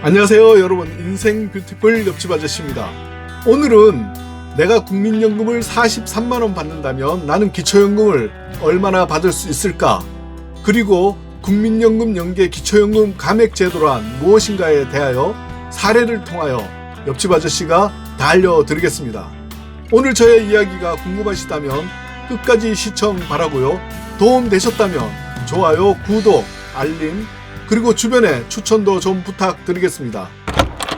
안녕하세요 여러분, 인생 뷰티풀 옆집 아저씨입니다. 오늘은 내가 국민연금을 43만원 받는다면 나는 기초연금을 얼마나 받을 수 있을까, 그리고 국민연금 연계 기초연금 감액제도란 무엇인가에 대하여 사례를 통하여 옆집 아저씨가 다 알려드리겠습니다. 오늘 저의 이야기가 궁금하시다면 끝까지 시청 바라고요. 도움되셨다면 좋아요, 구독, 알림, 그리고 주변에 추천도 좀 부탁드리겠습니다.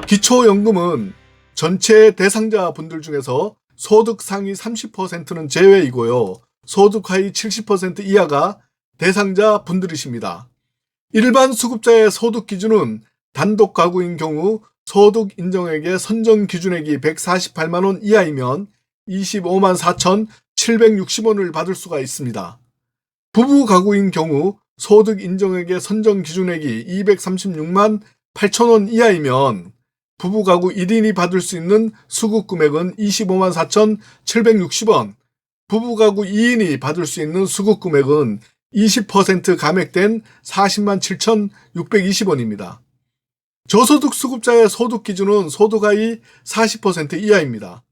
기초연금은 전체 대상자 분들 중에서 소득 상위 30%는 제외이고요. 소득 하위 70% 이하가 대상자 분들이십니다. 일반 수급자의 소득 기준은 단독 가구인 경우 소득 인정액의 선정 기준액이 148만원 이하이면 25만 4,760원을 받을 수가 있습니다. 부부 가구인 경우 소득 인정액의 선정 기준액이 236만 8천원 이하이면 부부 가구 1인이 받을 수 있는 수급 금액은 25만 4,760원, 부부 가구 2인이 받을 수 있는 수급 금액은 20% 감액된 40만 7,620원입니다. 저소득 수급자의 소득 기준은 소득 하위 40% 이하입니다.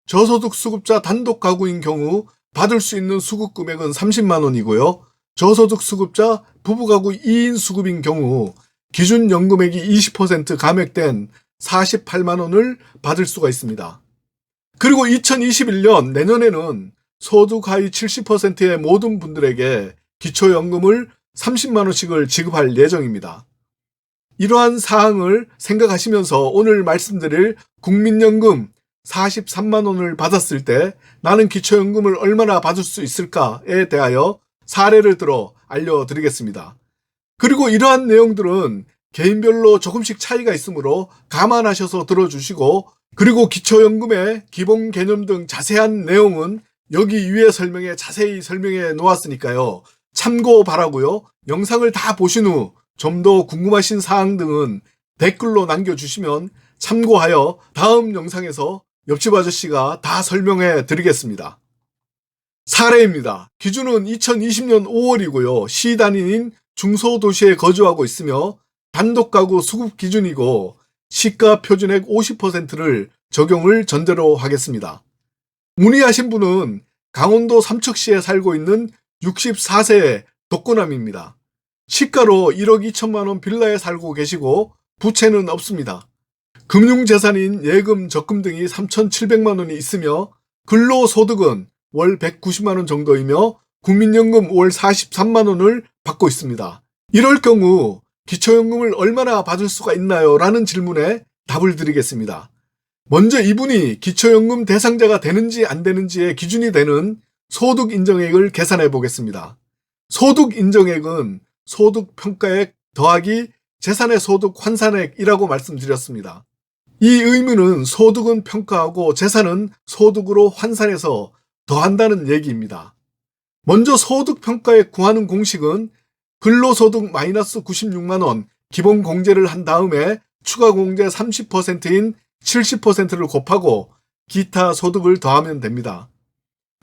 저소득 수급자 단독 가구인 경우 받을 수 있는 수급 금액은 30만원이고요. 저소득 수급자 부부가구 2인 수급인 경우 기준 연금액이 20% 감액된 48만원을 받을 수가 있습니다. 그리고 2021년 내년에는 소득 하위 70%의 모든 분들에게 기초연금을 30만원씩을 지급할 예정입니다. 이러한 사항을 생각하시면서 오늘 말씀드릴 국민연금 43만원을 받았을 때 나는 기초연금을 얼마나 받을 수 있을까에 대하여 사례를 들어 알려드리겠습니다. 그리고 이러한 내용들은 개인별로 조금씩 차이가 있으므로 감안하셔서 들어주시고, 그리고 기초연금의 기본 개념 등 자세한 내용은 여기 위에 설명에 자세히 설명해 놓았으니까요. 참고 바라고요. 영상을 다 보신 후 좀 더 궁금하신 사항 등은 댓글로 남겨주시면 참고하여 다음 영상에서 옆집 아저씨가 다 설명해 드리겠습니다. 사례입니다. 기준은 2020년 5월이고요. 시 단위인 중소도시에 거주하고 있으며 단독 가구 수급 기준이고 시가 표준액 50%를 적용을 전제로 하겠습니다. 문의하신 분은 강원도 삼척시에 살고 있는 64세의 독거남입니다. 시가로 1억 2천만원 빌라에 살고 계시고 부채는 없습니다. 금융재산인 예금, 적금 등이 3,700만원이 있으며 근로소득은 월 190만원 정도이며 국민연금 월 43만원을 받고 있습니다. 이럴 경우 기초연금을 얼마나 받을 수가 있나요? 라는 질문에 답을 드리겠습니다. 먼저 이분이 기초연금 대상자가 되는지 안 되는지의 기준이 되는 소득인정액을 계산해 보겠습니다. 소득인정액은 소득평가액 더하기 재산의 소득 환산액이라고 말씀드렸습니다. 이 의미는 소득은 평가하고 재산은 소득으로 환산해서 더한다는 얘기입니다. 먼저 소득평가액 구하는 공식은 근로소득 마이너스 96만원 기본 공제를 한 다음에 추가 공제 30%인 70%를 곱하고 기타 소득을 더하면 됩니다.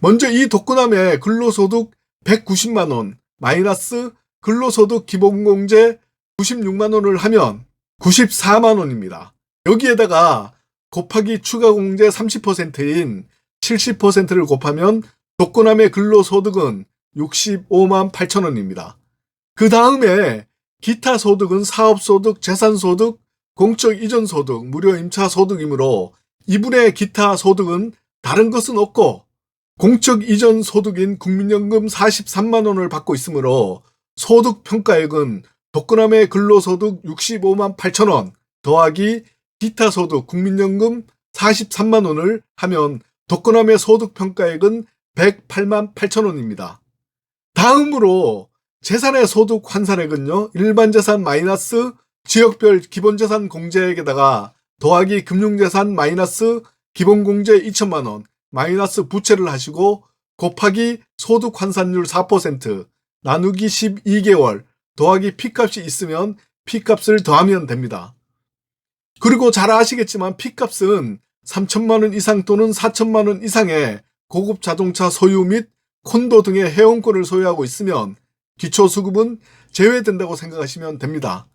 먼저 이 독거남의 근로소득 190만원 마이너스 근로소득 기본공제 96만원을 하면 94만원입니다. 여기에다가 곱하기 추가공제 30%인 70%를 곱하면 독거남의 근로소득은 65만 8천원입니다. 그 다음에 기타 소득은 사업소득, 재산소득, 공적 이전소득, 무료 임차소득이므로 이분의 기타 소득은 다른 것은 없고 공적 이전 소득인 국민연금 43만원을 받고 있으므로 소득평가액은 독거남의 근로소득 65만 8천원 더하기 기타 소득 국민연금 43만원을 하면 독거남의 소득평가액은 108만 8천원입니다. 다음으로 재산의 소득 환산액은요, 일반재산 마이너스 지역별 기본재산 공제액에다가 더하기 금융재산 마이너스 기본공제 2천만원 마이너스 부채를 하시고 곱하기 소득 환산율 4% 나누기 12개월 더하기 P값이 있으면 P값을 더하면 됩니다. 그리고 잘 아시겠지만 P값은 3천만원 이상 또는 4천만원 이상의 고급 자동차 소유 및 콘도 등의 회원권을 소유하고 있으면 기초수급은 제외된다고 생각하시면 됩니다.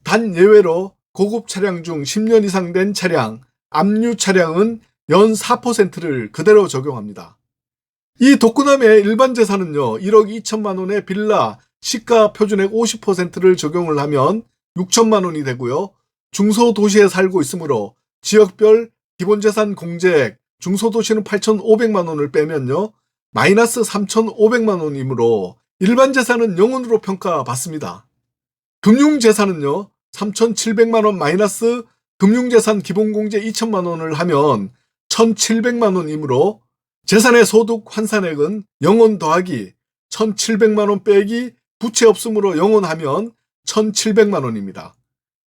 단 예외로 고급 차량 중 10년 이상 된 차량, 압류 차량은 연 4%를 그대로 적용합니다. 이 독거남의 일반 재산은요, 1억 2천만 원의 빌라, 시가 표준액 50%를 적용을 하면 6천만 원이 되고요. 중소도시에 살고 있으므로 지역별 기본재산 공제액, 중소도시는 8,500만 원을 빼면요, 마이너스 3,500만 원이므로 일반 재산은 0원으로 평가받습니다. 금융재산은요, 3,700만 원 마이너스 금융재산 기본공제 2천만 원을 하면 1,700만 원이므로 재산의 소득 환산액은 0원 더하기 1,700만 원 빼기 부채 없음으로 0원 하면 1,700만 원입니다.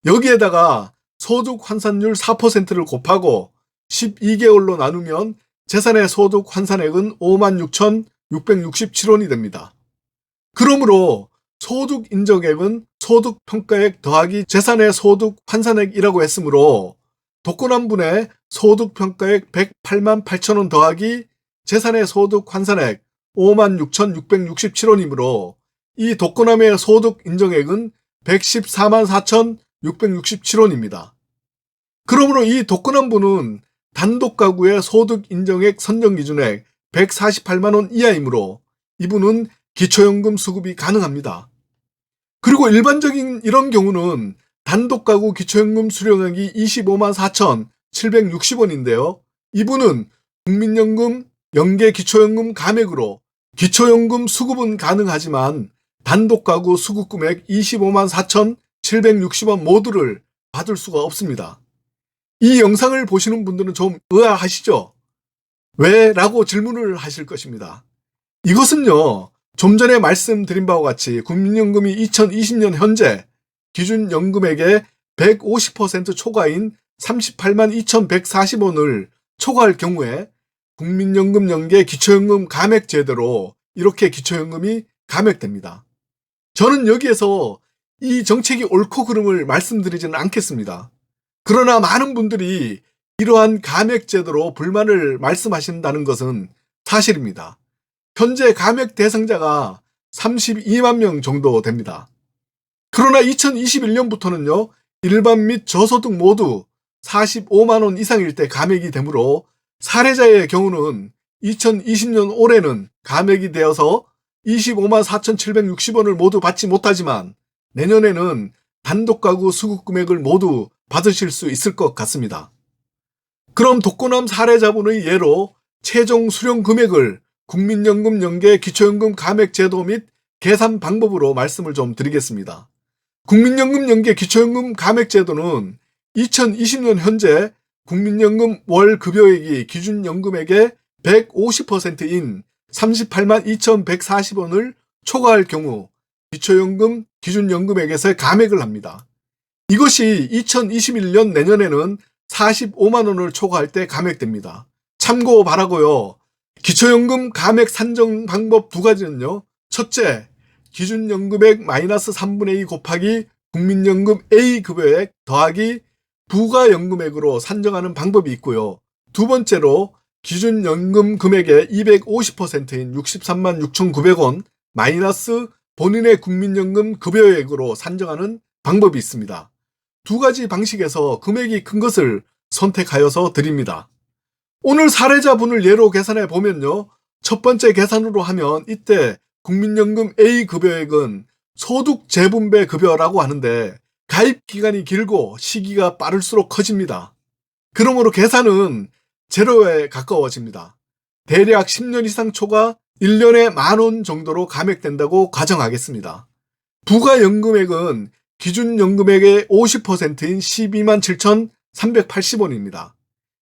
여기에다가 소득 환산율 4%를 곱하고 12개월로 나누면 재산의 소득 환산액은 56,667원이 됩니다. 그러므로 소득 인정액은 소득 평가액 더하기 재산의 소득 환산액이라고 했으므로 독거남분의 소득 평가액 108만 8천원 더하기 재산의 소득 환산액 56,667원이므로 이 독거남의 소득 인정액은 114만 4,667원입니다. 그러므로 이 독거남분은 단독 가구의 소득 인정액 선정 기준액 148만 원 이하이므로 이분은 기초연금 수급이 가능합니다. 그리고 일반적인 이런 경우는 단독 가구 기초연금 수령액이 25만 4,760원인데요. 이분은 국민연금, 연계 기초연금 감액으로 기초연금 수급은 가능하지만 단독 가구 수급 금액 25만 4,760원 모두를 받을 수가 없습니다. 이 영상을 보시는 분들은 좀 의아하시죠? 왜? 라고 질문을 하실 것입니다. 이것은요, 좀 전에 말씀드린 바와 같이 국민연금이 2020년 현재 기준연금액의 150% 초과인 38만 2,140원을 초과할 경우에 국민연금 연계 기초연금 감액 제도로 이렇게 기초연금이 감액됩니다. 저는 여기에서 이 정책이 옳고 그름을 말씀드리지는 않겠습니다. 그러나 많은 분들이 이러한 감액 제도로 불만을 말씀하신다는 것은 사실입니다. 현재 감액 대상자가 32만 명 정도 됩니다. 그러나 2021년부터는요, 일반 및 저소득 모두 45만 원 이상일 때 감액이 되므로 사례자의 경우는 2020년 올해는 감액이 되어서 25만 4,760원을 모두 받지 못하지만 내년에는 단독 가구 수급 금액을 모두 받으실 수 있을 것 같습니다. 그럼 독거남 사례자분의 예로 최종 수령 금액을 국민연금 연계 기초연금 감액 제도 및 계산 방법으로 말씀을 좀 드리겠습니다. 국민연금 연계 기초연금 감액 제도는 2020년 현재 국민연금 월 급여액이 기준연금액의 150%인 38만 2,140원을 초과할 경우 기초연금 기준연금액에서 감액을 합니다. 이것이 2021년 내년에는 45만 원을 초과할 때 감액됩니다. 참고 바라고요. 기초연금 감액 산정 방법 두 가지는요. 첫째, 기준연금액 마이너스 3분의 2 곱하기 국민연금 A 급여액 더하기 부가연금액으로 산정하는 방법이 있고요. 두 번째로 기준연금 금액의 250%인 63만 6,900원 마이너스 본인의 국민연금 급여액으로 산정하는 방법이 있습니다. 두 가지 방식에서 금액이 큰 것을 선택하여서 드립니다. 오늘 사례자분을 예로 계산해 보면요. 첫 번째 계산으로 하면 이때 국민연금 A 급여액은 소득 재분배 급여라고 하는데 가입 기간이 길고 시기가 빠를수록 커집니다. 그러므로 계산은 제로에 가까워집니다. 대략 10년 이상 초과 1년에 10,000원 정도로 감액된다고 가정하겠습니다. 부가연금액은 기준연금액의 50%인 12만 7,380원입니다.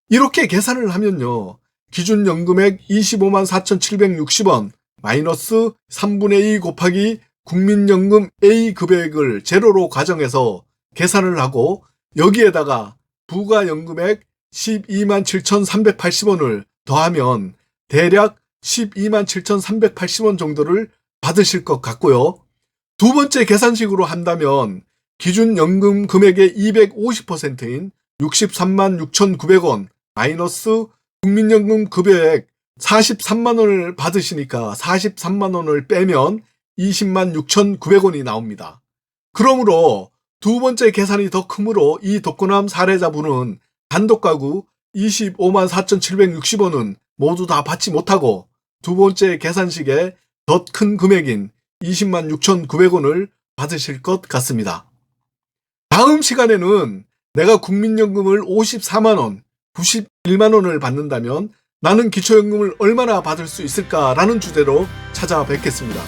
이렇게 계산을 하면요. 기준연금액 25만 4,760원 마이너스 3분의 2 곱하기 국민연금 A 급여액을 제로로 가정해서 계산을 하고 여기에다가 부가연금액 12만 7,380원을 더하면 대략 12만 7,380원 정도를 받으실 것 같고요. 두 번째 계산식으로 한다면 기준연금 금액의 250%인 63만 6,900원 마이너스 국민연금 급여액 43만 원을 받으시니까 43만 원을 빼면 20만 6,900원이 나옵니다. 그러므로 두 번째 계산이 더 크므로 이 독거남 사례자분은 단독가구 25만 4,760원은 모두 다 받지 못하고 두 번째 계산식에 더 큰 금액인 20만 6,900원을 받으실 것 같습니다. 다음 시간에는 내가 국민연금을 54만원, 91만원을 받는다면 나는 기초연금을 얼마나 받을 수 있을까라는 주제로 찾아뵙겠습니다.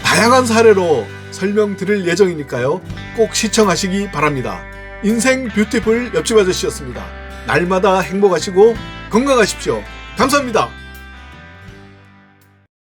다양한 사례로 설명드릴 예정이니까요. 꼭 시청하시기 바랍니다. 인생 뷰티풀 옆집 아저씨였습니다. 날마다 행복하시고 건강하십시오. 감사합니다.